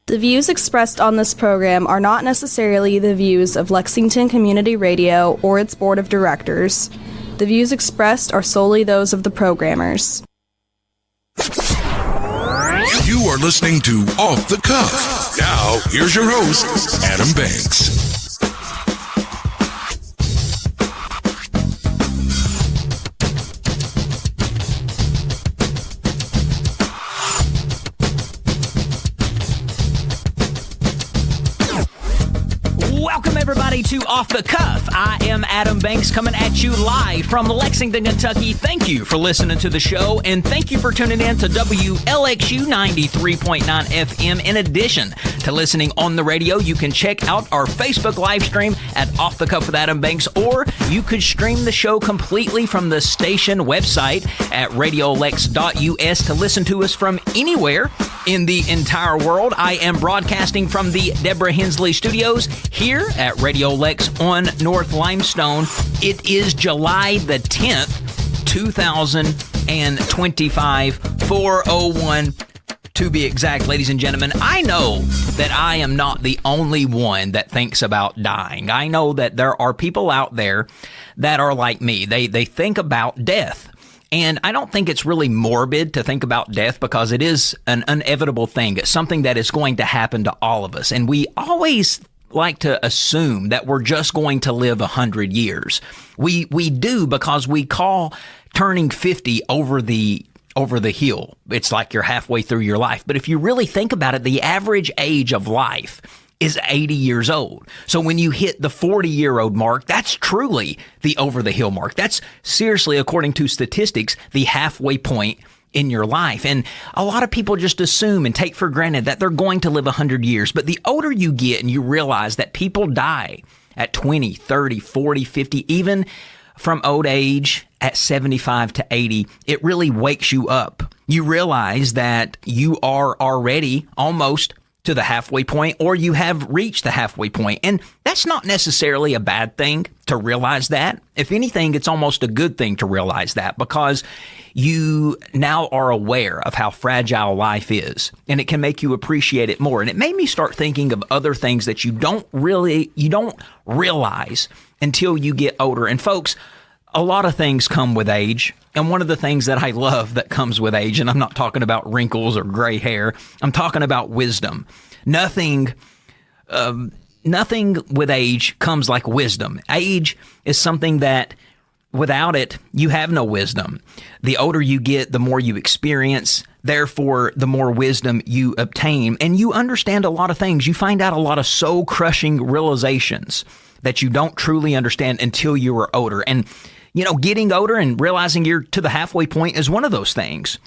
The views expressed on this program are not necessarily the views of Lexington Community Radio or its board of directors. The views expressed are solely those of the programmers. You are listening to Off the Cuff. Now, here's your host, Adam Banks. Welcome, everybody, to Off the Cuff. I am Adam Banks, coming at you live from Lexington, Kentucky. Thank you for listening to the show, and thank you for tuning in to WLXU 93.9 FM. In addition to listening on the radio, you can check out our Facebook live stream at Off the Cuff with Adam Banks, or you could stream the show completely from the station website at radiolex.us to listen to us from anywhere in the entire world. I am broadcasting from the Deborah Hensley Studios here at Radio Lex on North Limestone. It is July the 10th, 2025, 4:01 to be exact, ladies and gentlemen. I know that I am not the only one that thinks about dying. I know that there are people out there that are like me. They think about death. And I don't think it's really morbid to think about death because it is an inevitable thing. It's something that is going to happen to all of us. And we always like to assume that we're just going to live 100 years. We do because we call turning 50 over the hill. It's like you're halfway through your life. But if you really think about it, the average age of life is 80 years old. So when you hit the 40-year-old mark, that's truly the over-the-hill mark. That's seriously, according to statistics, the halfway point in your life. And a lot of people just assume and take for granted that they're going to live 100 years. But the older you get and you realize that people die at 20, 30, 40, 50, even from old age at 75 to 80, it really wakes you up. You realize that you are already almost to the halfway point, or you have reached the halfway point. And that's not necessarily a bad thing to realize that. If anything, it's almost a good thing to realize that because you now are aware of how fragile life is, and it can make you appreciate it more. And it made me start thinking of other things that you don't realize until you get older. And folks, a lot of things come with age. And one of the things that I love that comes with age, and I'm not talking about wrinkles or gray hair, I'm talking about wisdom. Nothing with age comes like wisdom. Age is something that without it, you have no wisdom. The older you get, the more you experience. Therefore, the more wisdom you obtain. And you understand a lot of things. You find out a lot of soul-crushing realizations that you don't truly understand until you are older. And you know, getting older and realizing you're to the halfway point is one of those things.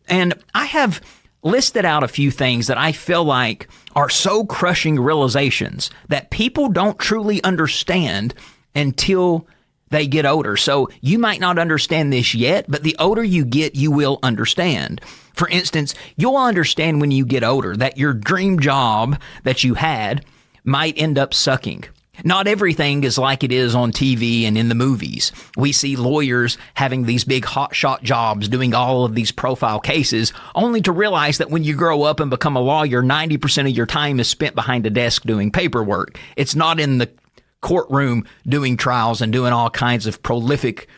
And I have listed out a few things that I feel like are so crushing realizations that people don't truly understand until they get older. So you might not understand this yet, but the older you get, you will understand. For instance, you'll understand when you get older that your dream job that you had might end up sucking. Not everything is like it is on TV and in the movies. We see lawyers having these big hotshot jobs, doing all of these profile cases, only to realize that when you grow up and become a lawyer, 90% of your time is spent behind a desk doing paperwork. It's not in the courtroom doing trials and doing all kinds of prolific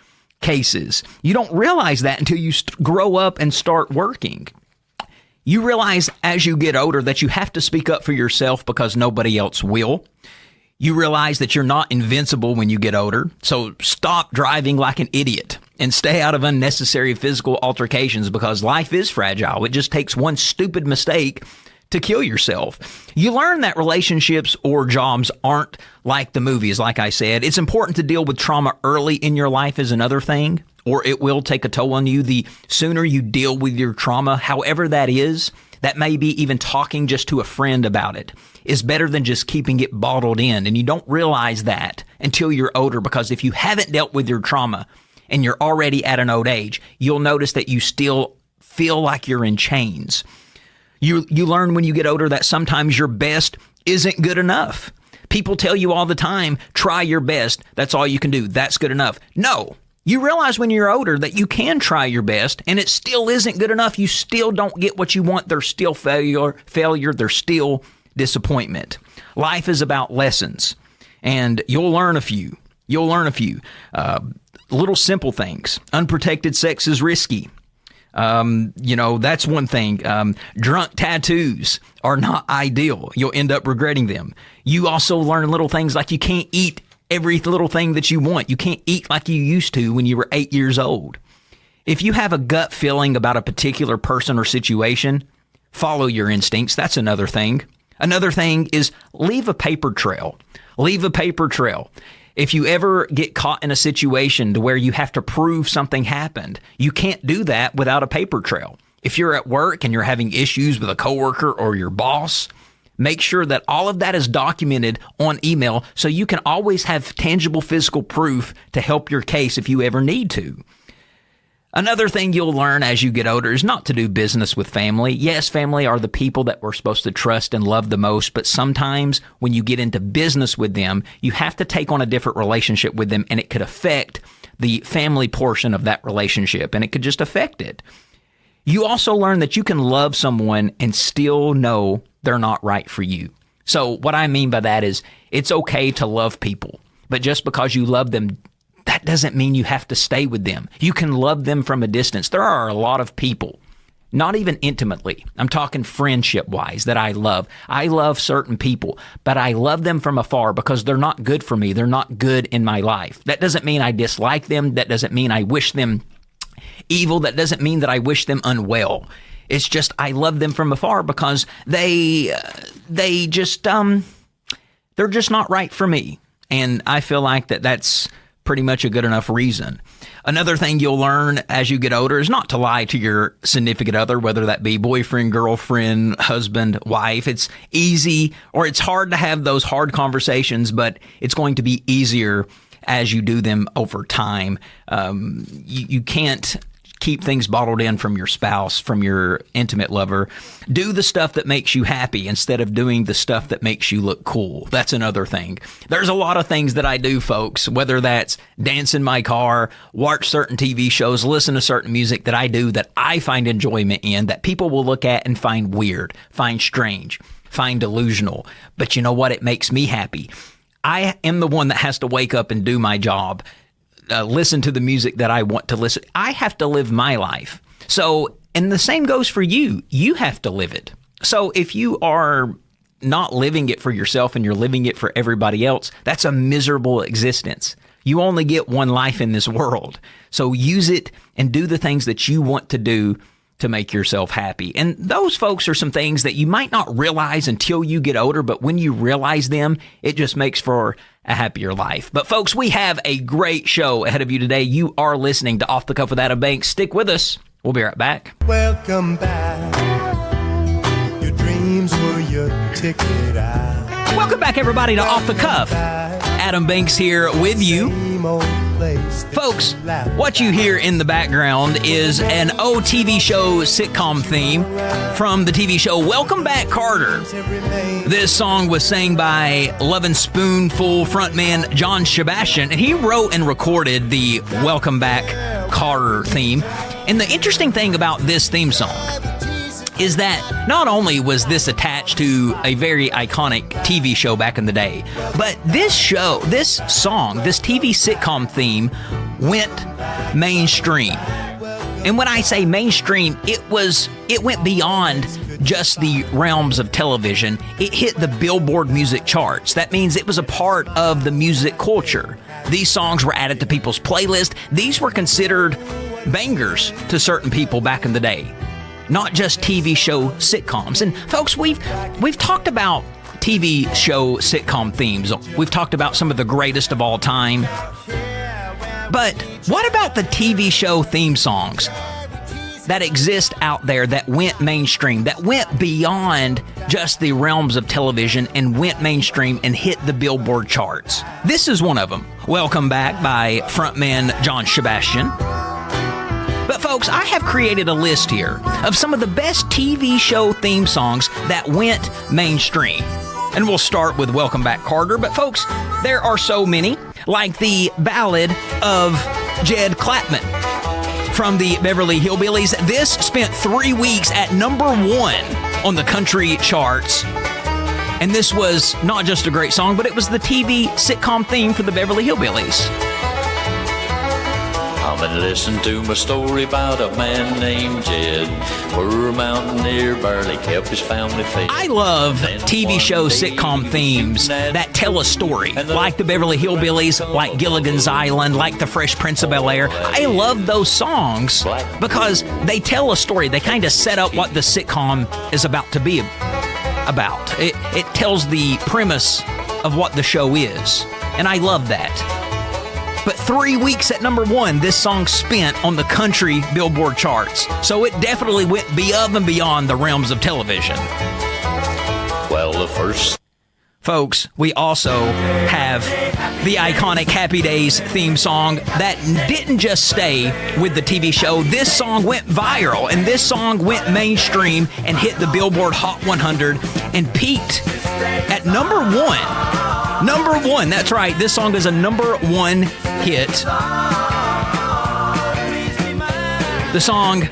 cases. You don't realize that until you grow up and start working. You realize as you get older that you have to speak up for yourself because nobody else will. You realize that you're not invincible when you get older, so stop driving like an idiot and stay out of unnecessary physical altercations because life is fragile. It just takes one stupid mistake to kill yourself. You learn that relationships or jobs aren't like the movies, like I said. It's important to deal with trauma early in your life is another thing, or it will take a toll on you. The sooner you deal with your trauma, however that is, that may be even talking just to a friend about it, is better than just keeping it bottled in. And you don't realize that until you're older, because if you haven't dealt with your trauma and you're already at an old age, you'll notice that you still feel like you're in chains. You learn when you get older that sometimes your best isn't good enough. People tell you all the time, try your best. That's all you can do. That's good enough. No, You realize when you're older that you can try your best and it still isn't good enough. You still don't get what you want. There's still failure. There's still disappointment. Life is about lessons, and you'll learn a few. Little simple things. Unprotected sex is risky. That's one thing. Drunk tattoos are not ideal. You'll end up regretting them. You also learn little things like you can't eat every little thing that you want. You can't eat like you used to when you were 8 years old. If you have a gut feeling about a particular person or situation, follow your instincts. That's another thing. Another thing is leave a paper trail. Leave a paper trail. If you ever get caught in a situation to where you have to prove something happened, you can't do that without a paper trail. If you're at work and you're having issues with a coworker or your boss, make sure that all of that is documented on email so you can always have tangible physical proof to help your case if you ever need to. Another thing you'll learn as you get older is not to do business with family. Yes, family are the people that we're supposed to trust and love the most, but sometimes when you get into business with them, you have to take on a different relationship with them, and it could affect the family portion of that relationship, and it could just affect it. You also learn that you can love someone and still know they're not right for you. So what I mean by that is it's okay to love people, but just because you love them, that doesn't mean you have to stay with them. You can love them from a distance. There are a lot of people, not even intimately, I'm talking friendship-wise, that I love. I love certain people, but I love them from afar because they're not good for me. They're not good in my life. That doesn't mean I dislike them. That doesn't mean I wish them evil. That doesn't mean that I wish them unwell. It's just I love them from afar because they're just not right for me. And I feel like that's pretty much a good enough reason. Another thing you'll learn as you get older is not to lie to your significant other, whether that be boyfriend, girlfriend, husband, wife. It's easy, or it's hard to have those hard conversations, but it's going to be easier as you do them over time. You can't keep things bottled in from your spouse, from your intimate lover. Do the stuff that makes you happy instead of doing the stuff that makes you look cool. That's another thing. There's a lot of things that I do, folks, whether that's dance in my car, watch certain TV shows, listen to certain music that I do that I find enjoyment in, that people will look at and find weird, find strange, find delusional. But you know what? It makes me happy. I am the one that has to wake up and do my job. Listen to the music that I want to listen. I have to live my life. So, and the same goes for you. You have to live it. So if you are not living it for yourself and you're living it for everybody else, that's a miserable existence. You only get one life in this world. So use it and do the things that you want to do to make yourself happy. And those folks are some things that you might not realize until you get older, but when you realize them, it just makes for a happier life. But folks, we have a great show ahead of you today. You are listening to Off the Cuff with Adam Banks. Stick with us. We'll be right back. Welcome back. Your dreams were your ticket out. Welcome back, everybody, to Off the Cuff. Adam Banks here with you. Folks, what you hear in the background is an old TV show sitcom theme from the TV show Welcome Back, Carter. This song was sang by Lovin' Spoonful frontman John Sebastian, and he wrote and recorded the Welcome Back, Carter theme. And the interesting thing about this theme song is that not only was this attached to a very iconic TV show back in the day, but this song, this TV sitcom theme went mainstream. And when I say mainstream, it went beyond just the realms of television. It hit the Billboard music charts. That means it was a part of the music culture. These songs were added to people's playlists. These were considered bangers to certain people back in the day. Not just TV show sitcoms. And folks, we've talked about TV show sitcom themes. We've talked about some of the greatest of all time. But what about the TV show theme songs that exist out there that went mainstream, that went beyond just the realms of television and went mainstream and hit the Billboard charts? This is one of them. Welcome Back by frontman John Sebastian. But folks, I have created a list here of some of the best TV show theme songs that went mainstream. And we'll start with Welcome Back, Carter. But folks, there are so many, like the ballad of Jed Clapman from the Beverly Hillbillies. This spent 3 weeks at number 1 on the country charts. And this was not just a great song, but it was the TV sitcom theme for the Beverly Hillbillies. I've been listening to my story about a man named Jed. Poor mountaineer barely kept his family fed. I love TV show sitcom themes that tell a story, like the Beverly Hillbillies, like Gilligan's Island, like the Fresh Prince of Bel-Air. I love those songs because they tell a story. They kind of set up what the sitcom is about to be about. It tells the premise of what the show is, and I love that. But 3 weeks at number 1, this song spent on the country Billboard charts. So it definitely went above and beyond the realms of television. Well, the first... Folks, we also have the iconic Happy Days theme song that didn't just stay with the TV show. This song went viral, and this song went mainstream and hit the Billboard Hot 100 and peaked at number 1. Number 1, that's right. This song is a number 1 hit. The song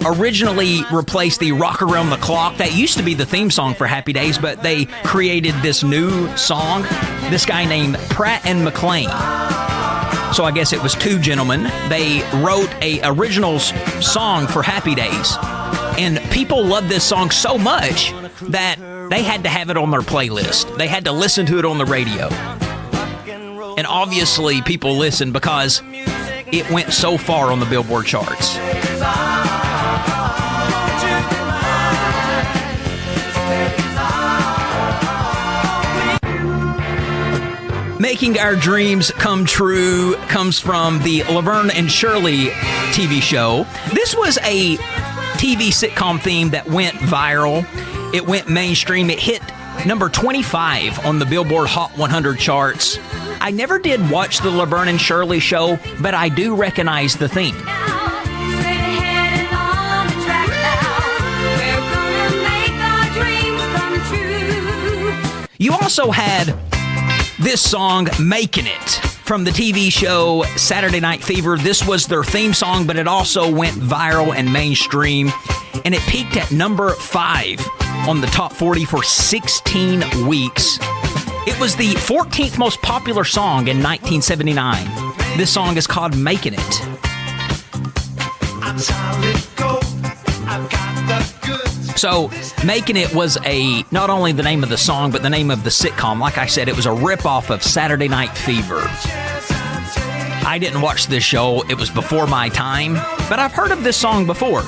originally replaced the Rock Around the Clock. That used to be the theme song for Happy Days, but they created this new song. This guy named Pratt and McLean. So I guess it was two gentlemen. They wrote a original song for Happy Days. And people loved this song so much that they had to have it on their playlist. They had to listen to it on the radio. And obviously people listened because it went so far on the Billboard charts. Making Our Dreams Come True comes from the Laverne and Shirley TV show. This was a TV sitcom theme that went viral. It went mainstream. It hit number 25 on the Billboard Hot 100 charts. I never did watch the Laverne and Shirley show, but I do recognize the theme. You also had this song, Making It, from the TV show Saturday Night Fever. This was their theme song, but it also went viral and mainstream, and it peaked at number 5 on the top 40 for 16 weeks. It was the 14th most popular song in 1979. This song is called Making It. So, Making It was not only the name of the song, but the name of the sitcom. Like I said, it was a ripoff of Saturday Night Fever. I didn't watch this show. It was before my time, but I've heard of this song before.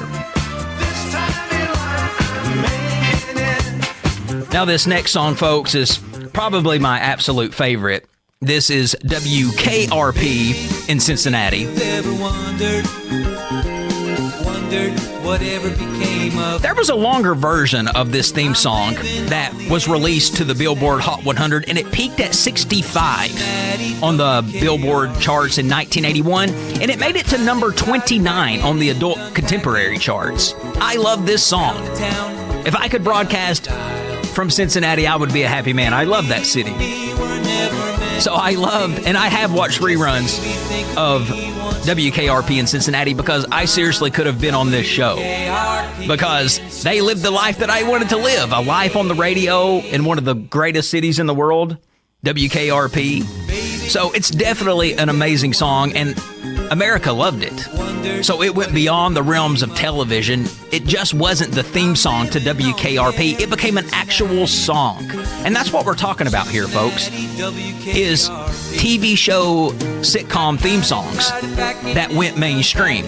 Now, this next song, folks, is probably my absolute favorite. This is WKRP in Cincinnati. There was a longer version of this theme song that was released to the Billboard Hot 100, and it peaked at 65 on the Billboard charts in 1981, and it made it to number 29 on the Adult Contemporary charts. I love this song. If I could broadcast from Cincinnati, I would be a happy man. I love that city. So I loved, and I have watched reruns of WKRP in Cincinnati because I seriously could have been on this show because they lived the life that I wanted to live, a life on the radio in one of the greatest cities in the world, WKRP. So it's definitely an amazing song, and America loved it. So it went beyond the realms of television. It just wasn't the theme song to WKRP. It became an actual song. And that's what we're talking about here, folks, is TV show sitcom theme songs that went mainstream.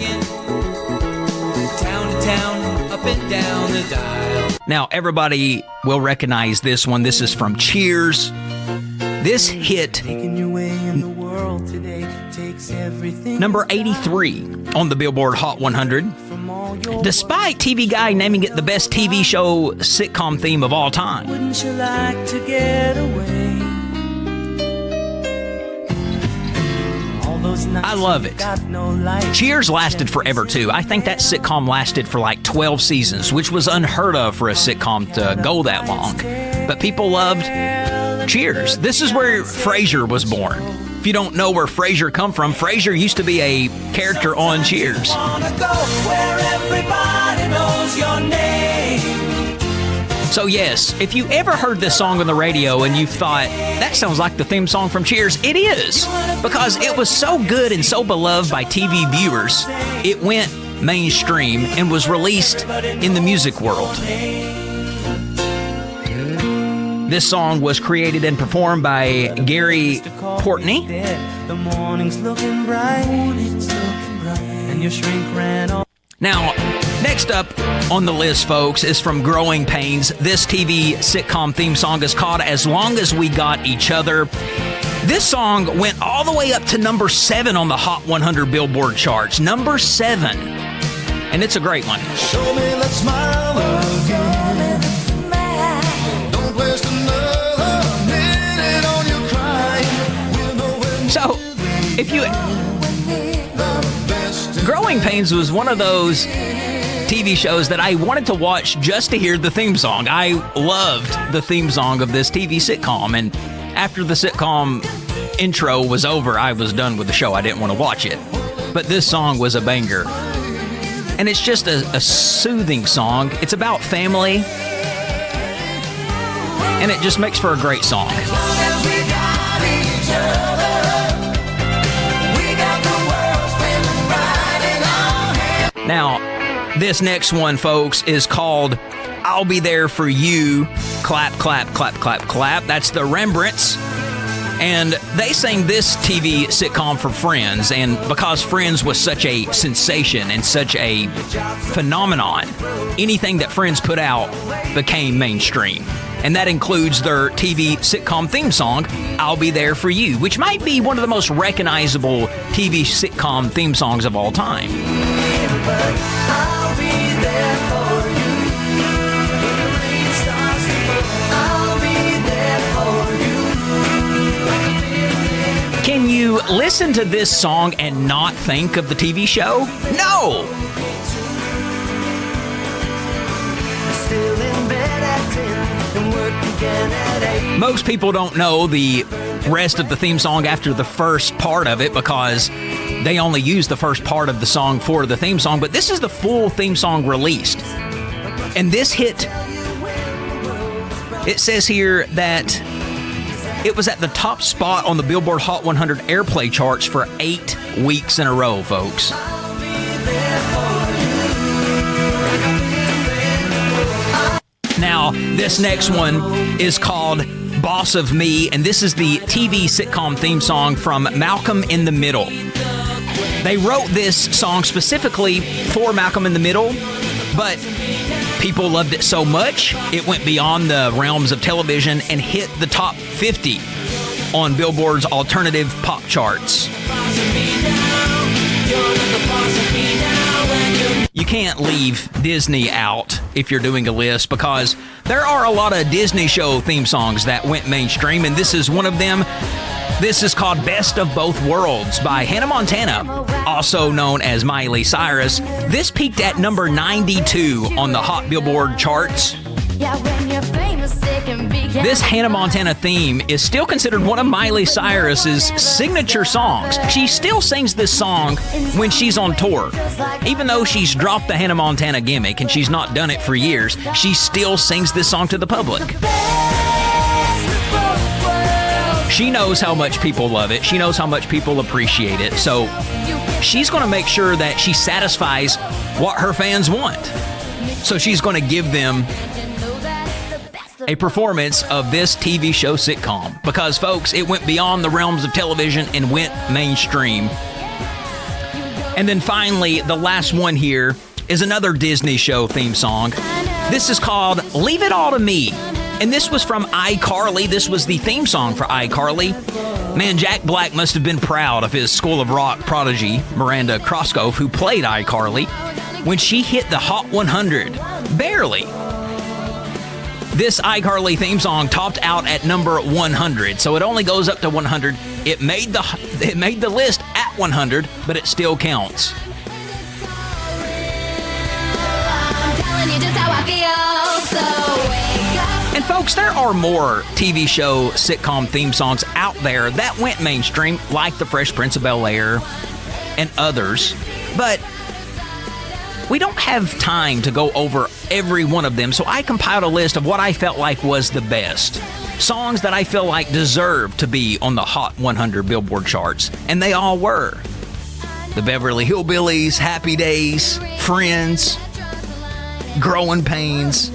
Now, everybody will recognize this one. This is from Cheers. This hit number 83 on the Billboard Hot 100, despite TV Guide naming it the best TV show sitcom theme of all time. Wouldn't you like to get away? I love it. Cheers lasted forever, too. I think that sitcom lasted for like 12 seasons, which was unheard of for a sitcom to go that long. But people loved Cheers. This is where Frasier was born. If you don't know where Frasier come from, Frasier used to be a character on Cheers. So yes, if you ever heard this song on the radio and you thought, that sounds like the theme song from Cheers, it is. Because it was so good and so beloved by TV viewers, it went mainstream and was released in the music world. This song was created and performed by Gary Courtney. The morning's looking bright, and your shrink ran off. Now, next up on the list, folks, is from Growing Pains. This TV sitcom theme song is called As Long As We Got Each Other. This song went all the way up to number 7 on the Hot 100 Billboard charts. Number 7. And it's a great one. Show me that smile again. Don't waste another minute on your crying. We'll know when So, if you... Growing Pains was one of those TV shows that I wanted to watch just to hear the theme song. I loved the theme song of this TV sitcom, and after the sitcom intro was over, I was done with the show. I didn't want to watch it. But this song was a banger. And it's just a soothing song. It's about family, and it just makes for a great song. Now, this next one, folks, is called I'll Be There For You. Clap, clap, clap, clap, clap. That's the Rembrandts. And they sang this TV sitcom for Friends. And because Friends was such a sensation and such a phenomenon, anything that Friends put out became mainstream. And that includes their TV sitcom theme song, I'll Be There For You, which might be one of the most recognizable TV sitcom theme songs of all time. I'll be there for you. When the rain starts to fall, I'll be there for you. Can you listen to this song and not think of the TV show? No! Still in bed at 10 and work again at 8. Most people don't know the rest of the theme song after the first part of it because they only use the first part of the song for the theme song, but this is the full theme song released. And this hit, it says here that it was at the top spot on the Billboard Hot 100 airplay charts for 8 weeks in a row, folks. Now, this next one is called Boss of Me, and this is the TV sitcom theme song from Malcolm in the Middle. They wrote this song specifically for Malcolm in the Middle, but people loved it so much, it went beyond the realms of television and hit the top 50 on Billboard's alternative pop charts. You can't leave Disney out if you're doing a list because there are a lot of Disney show theme songs that went mainstream, and this is one of them. This is called Best of Both Worlds by Hannah Montana, also known as Miley Cyrus. This peaked at number 92 on the Hot Billboard charts. This Hannah Montana theme is still considered one of Miley Cyrus's signature songs. She still sings this song when she's on tour. Even though she's dropped the Hannah Montana gimmick and she's not done it for years, she still sings this song to the public. She knows how much people love it. She knows how much people appreciate it. So she's going to make sure that she satisfies what her fans want. So she's going to give them a performance of this TV show sitcom. Because, folks, it went beyond the realms of television and went mainstream. And then finally, the last one here is another Disney show theme song. This is called Leave It All to Me. And this was from iCarly. This was the theme song for iCarly. Man, Jack Black must have been proud of his School of Rock prodigy, Miranda Crosscove, who played iCarly, when she hit the Hot 100. Barely. This iCarly theme song topped out at number 100, so it only goes up to 100. It made the list at 100, but it still counts. I'm telling you just how I feel, so wake up. And folks, there are more TV show sitcom theme songs out there that went mainstream, like The Fresh Prince of Bel-Air and others, but we don't have time to go over every one of them, so I compiled a list of what I felt like was the best. Songs that I feel like deserve to be on the Hot 100 Billboard charts, and they all were. The Beverly Hillbillies, Happy Days, Friends, Growing Pains.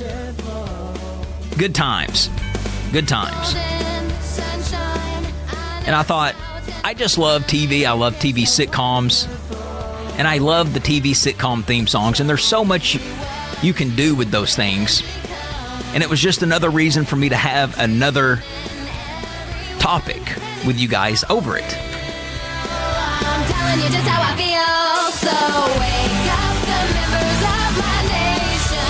Good times. Good times. And I thought, I just love TV. I love TV sitcoms. And I love the TV sitcom theme songs. And there's so much you can do with those things. And it was just another reason for me to have another topic with you guys over it. I'm telling you just how I feel. So wake up the members of my nation.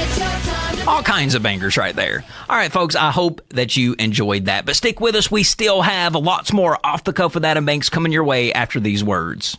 It's your time to All kinds of bangers right there. All right, folks, I hope that you enjoyed that. But stick with us. We still have lots more Off the Cuff with Adam Banks coming your way after these words.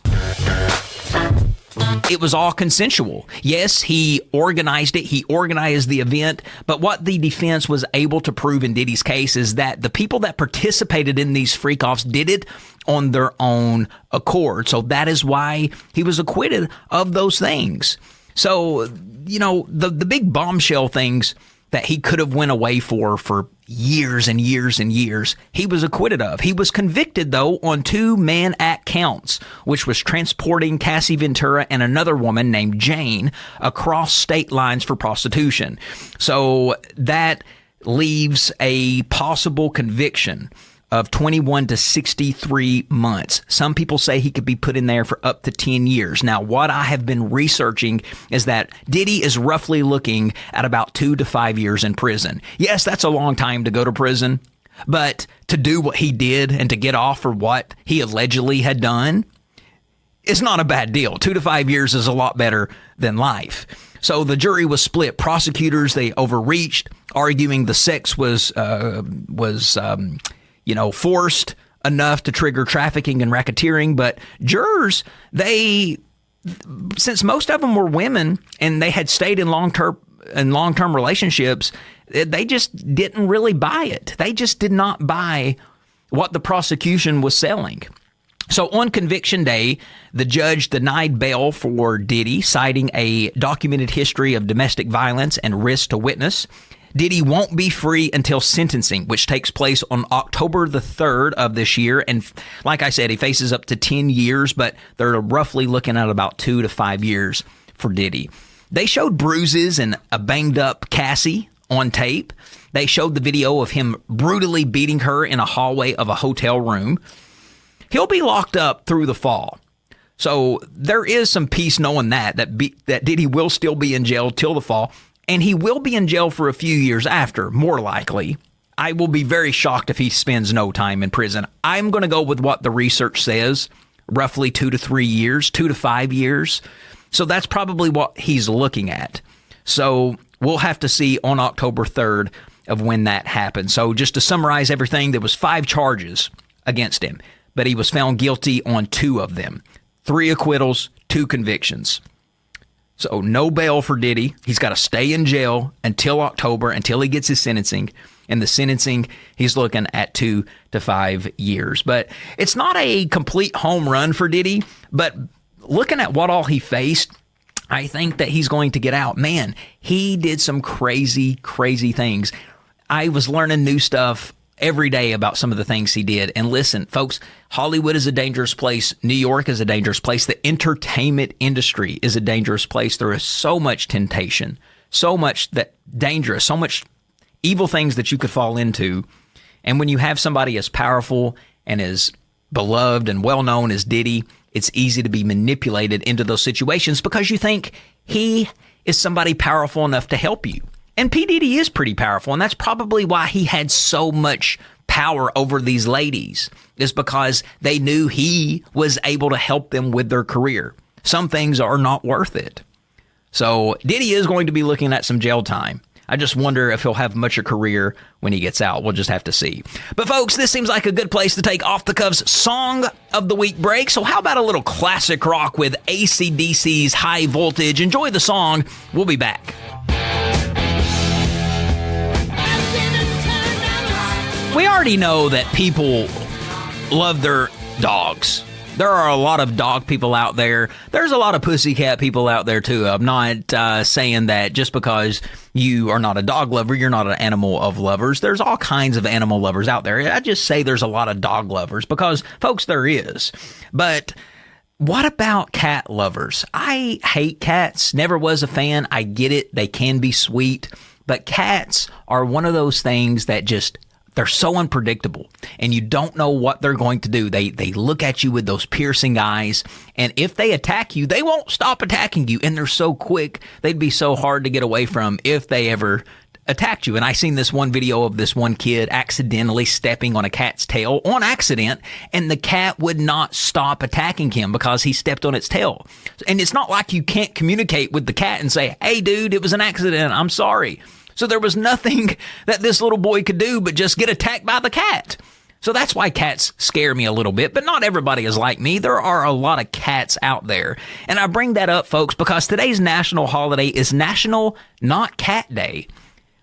It was all consensual. Yes, he organized it. He organized the event. But what the defense was able to prove in Diddy's case is that the people that participated in these freak-offs did it on their own accord. So that is why he was acquitted of those things. So, you know, the big bombshell things that he could have went away for years and years and years, he was acquitted of. He was convicted, though, on 2 Mann Act counts, which was transporting Cassie Ventura and another woman named Jane across state lines for prostitution. So that leaves a possible conviction of 21 to 63 months. Some people say he could be put in there for up to 10 years. Now, what I have been researching is that Diddy is roughly looking at about 2 to 5 years in prison. Yes, that's a long time to go to prison, but to do what he did and to get off for what he allegedly had done is not a bad deal. 2 to 5 years is a lot better than life. So the jury was split. Prosecutors, they overreached, arguing the sex was forced enough to trigger trafficking and racketeering. But jurors, since most of them were women and they had stayed in long-term relationships, they just didn't really buy it. They just did not buy what the prosecution was selling. So on conviction day, the judge denied bail for Diddy, citing a documented history of domestic violence and risk to witness. Diddy won't be free until sentencing, which takes place on October the 3rd of this year. And like I said, he faces up to 10 years, but they're roughly looking at about 2 to 5 years for Diddy. They showed bruises and a banged up Cassie on tape. They showed the video of him brutally beating her in a hallway of a hotel room. He'll be locked up through the fall. So there is some peace knowing that Diddy will still be in jail till the fall. And he will be in jail for a few years after, more likely. I will be very shocked if he spends no time in prison. I'm going to go with what the research says, roughly 2 to 3 years, 2 to 5 years. So that's probably what he's looking at. So we'll have to see on October 3rd of when that happens. So just to summarize everything, there was 5 charges against him, but he was found guilty on 2 of them. 3 acquittals, 2 convictions. So no bail for Diddy. He's got to stay in jail until October, until he gets his sentencing. And the sentencing, he's looking at 2 to 5 years. But it's not a complete home run for Diddy. But looking at what all he faced, I think that he's going to get out. Man, he did some crazy, crazy things. I was learning new stuff every day about some of the things he did. And listen, folks, Hollywood is a dangerous place. New York is a dangerous place. The entertainment industry is a dangerous place. There is so much temptation, so much that dangerous, so much evil things that you could fall into. And when you have somebody as powerful and as beloved and well-known as Diddy, it's easy to be manipulated into those situations because you think he is somebody powerful enough to help you. And P-Diddy is pretty powerful, and that's probably why he had so much power over these ladies, is because they knew he was able to help them with their career. Some things are not worth it. So Diddy is going to be looking at some jail time. I just wonder if he'll have much of a career when he gets out. We'll just have to see. But folks, this seems like a good place to take Off the Cuff's Song of the Week break. So how about a little classic rock with AC/DC's High Voltage? Enjoy the song. We'll be back. I We already know that people love their dogs. There are a lot of dog people out there. There's a lot of pussycat people out there, too. I'm not saying that just because you are not a dog lover, you're not an animal of lovers. There's all kinds of animal lovers out there. I just say there's a lot of dog lovers because, folks, there is. But what about cat lovers? I hate cats. Never was a fan. I get it. They can be sweet. But cats are one of those things that just... they're so unpredictable, and you don't know what they're going to do. They look at you with those piercing eyes, and if they attack you, they won't stop attacking you, and they're so quick, they'd be so hard to get away from if they ever attacked you. And I seen this one video of this one kid accidentally stepping on a cat's tail on accident, and the cat would not stop attacking him because he stepped on its tail. And it's not like you can't communicate with the cat and say, hey, dude, it was an accident. I'm sorry. So there was nothing that this little boy could do but just get attacked by the cat. So that's why cats scare me a little bit, but not everybody is like me. There are a lot of cats out there. And I bring that up, folks, because today's national holiday is National Not Cat Day,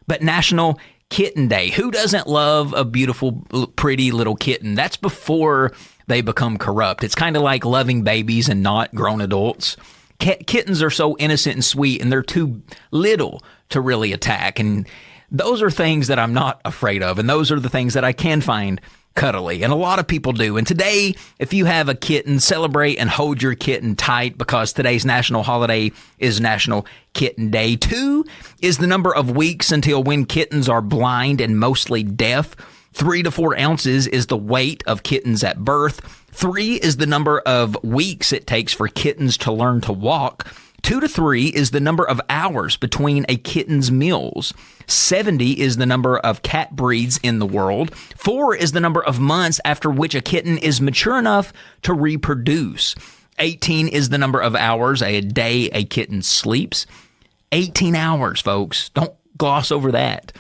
but National Kitten Day. Who doesn't love a beautiful, pretty little kitten? That's before they become corrupt. It's kind of like loving babies and not grown adults. Kittens are so innocent and sweet, and they're too little to really attack. And those are things that I'm not afraid of. And those are the things that I can find cuddly. And a lot of people do. And today, if you have a kitten, celebrate and hold your kitten tight because today's national holiday is National Kitten Day. 2 is the number of weeks until when kittens are blind and mostly deaf. 3 to 4 ounces is the weight of kittens at birth. 3 is the number of weeks it takes for kittens to learn to walk. 2 to 3 is the number of hours between a kitten's meals. 70 is the number of cat breeds in the world. 4 is the number of months after which a kitten is mature enough to reproduce. 18 is the number of hours a day a kitten sleeps. 18 hours, folks. Don't gloss over that.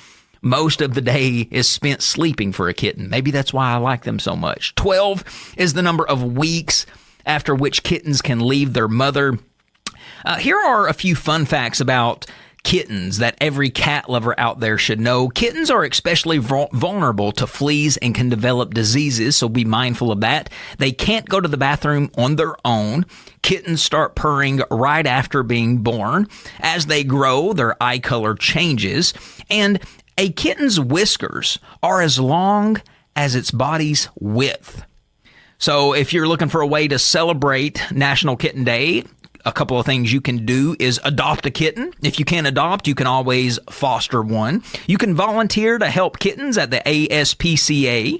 Most of the day is spent sleeping for a kitten. Maybe that's why I like them so much. 12 is the number of weeks after which kittens can leave their mother. Here are a few fun facts about kittens that every cat lover out there should know. Kittens are especially vulnerable to fleas and can develop diseases, so be mindful of that. They can't go to the bathroom on their own. Kittens start purring right after being born. As they grow, their eye color changes, and a kitten's whiskers are as long as its body's width. So if you're looking for a way to celebrate National Kitten Day, a couple of things you can do is adopt a kitten. If you can't adopt, you can always foster one. You can volunteer to help kittens at the ASPCA.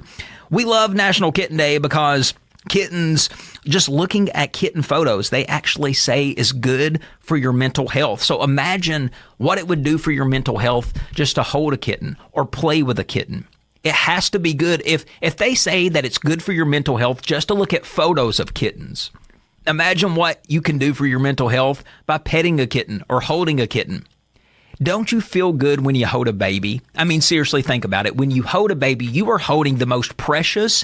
We love National Kitten Day because kittens, just looking at kitten photos, they actually say is good for your mental health. So imagine what it would do for your mental health just to hold a kitten or play with a kitten. It has to be good. If they say that it's good for your mental health just to look at photos of kittens, imagine what you can do for your mental health by petting a kitten or holding a kitten. Don't you feel good when you hold a baby? I mean, seriously, think about it. When you hold a baby, you are holding the most precious,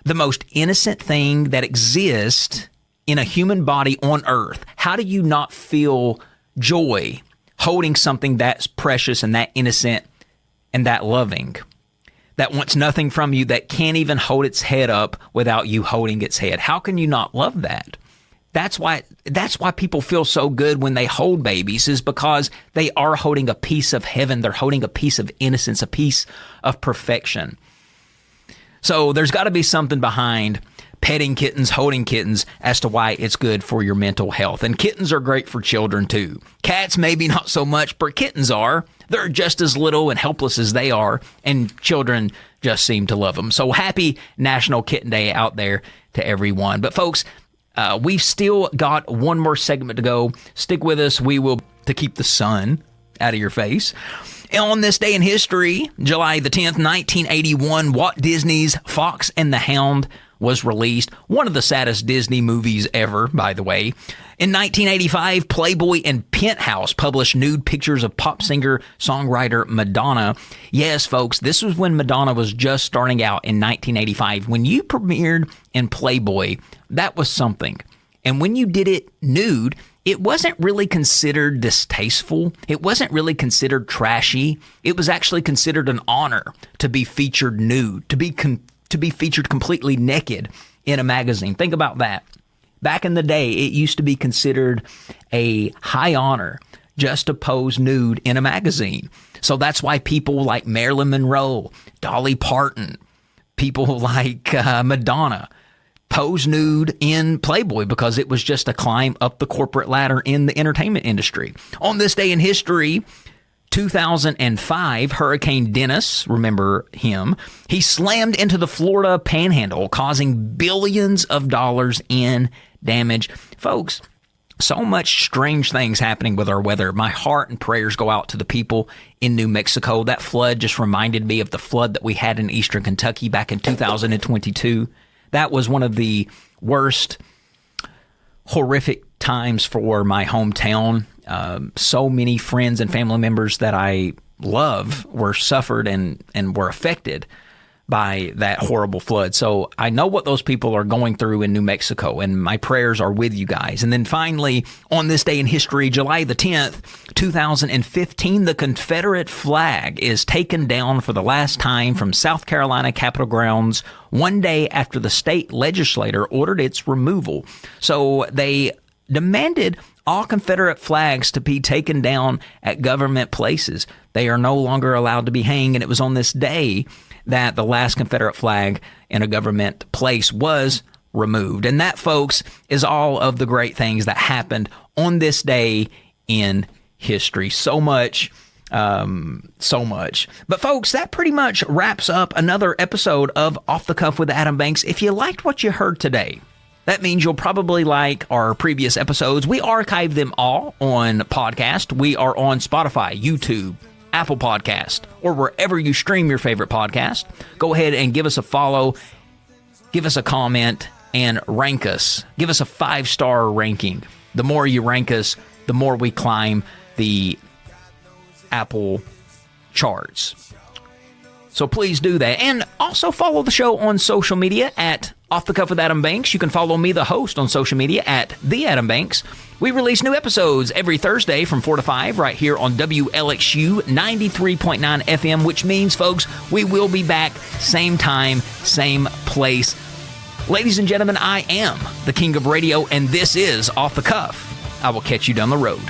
the most innocent thing that exists in a human body on earth. How do you not feel joy holding something that's precious and that innocent and that loving, that wants nothing from you, that can't even hold its head up without you holding its head? How can you not love that? That's why people feel so good when they hold babies, is because they are holding a piece of heaven. They're holding a piece of innocence, a piece of perfection. So there's got to be something behind petting kittens, holding kittens, as to why it's good for your mental health. And kittens are great for children too. Cats maybe not so much, but kittens are. They're just as little and helpless as they are, and children just seem to love them. So happy National Kitten Day out there to everyone. But folks, we've still got one more segment to go. Stick with us. We will, to keep the sun out of your face. On this day in history, July the 10th, 1981, Walt Disney's Fox and the Hound was released. One of the saddest Disney movies ever, by the way. In 1985, Playboy and Penthouse published nude pictures of pop singer-songwriter Madonna. Yes, folks, this was when Madonna was just starting out in 1985. When you premiered in Playboy, that was something. And when you did it nude, it wasn't really considered distasteful. It wasn't really considered trashy. It was actually considered an honor to be featured nude, to be featured completely naked in a magazine. Think about that. Back in the day, it used to be considered a high honor just to pose nude in a magazine. So that's why people like Marilyn Monroe, Dolly Parton, people like Madonna pose nude in Playboy because it was just a climb up the corporate ladder in the entertainment industry. On this day in history, 2005, Hurricane Dennis, remember him, he slammed into the Florida Panhandle, causing billions of dollars in damage. Folks, so much strange things happening with our weather. My heart and prayers go out to the people in New Mexico. That flood just reminded me of the flood that we had in eastern Kentucky back in 2022. That was one of the worst, horrific times for my hometown. So many friends and family members that I love were suffered and were affected by that horrible flood. So I know what those people are going through in New Mexico, and my prayers are with you guys. And then finally, on this day in history, July the 10th, 2015, the Confederate flag is taken down for the last time from South Carolina Capitol grounds one day after the state legislature ordered its removal. So they demanded all Confederate flags to be taken down at government places. They are no longer allowed to be hanged, and it was on this day that the last Confederate flag in a government place was removed. And that, folks, is all of the great things that happened on this day in history. So much. But folks, that pretty much wraps up another episode of Off the Cuff with Adam Banks. If you liked what you heard today, that means you'll probably like our previous episodes. We archive them all on podcast. We are on Spotify, YouTube, Apple Podcast, or wherever you stream your favorite podcast. Go ahead and give us a follow, give us a comment, and rank us. Give us a 5-star ranking. The more you rank us, the more we climb the Apple charts. So please do that. And also follow the show on social media at Off the Cuff with Adam Banks. You can follow me, the host, on social media at The Adam Banks. We release new episodes every Thursday from 4 to 5 right here on WLXU 93.9 FM, which means, folks, we will be back same time, same place. Ladies and gentlemen, I am the King of Radio, and this is Off the Cuff. I will catch you down the road.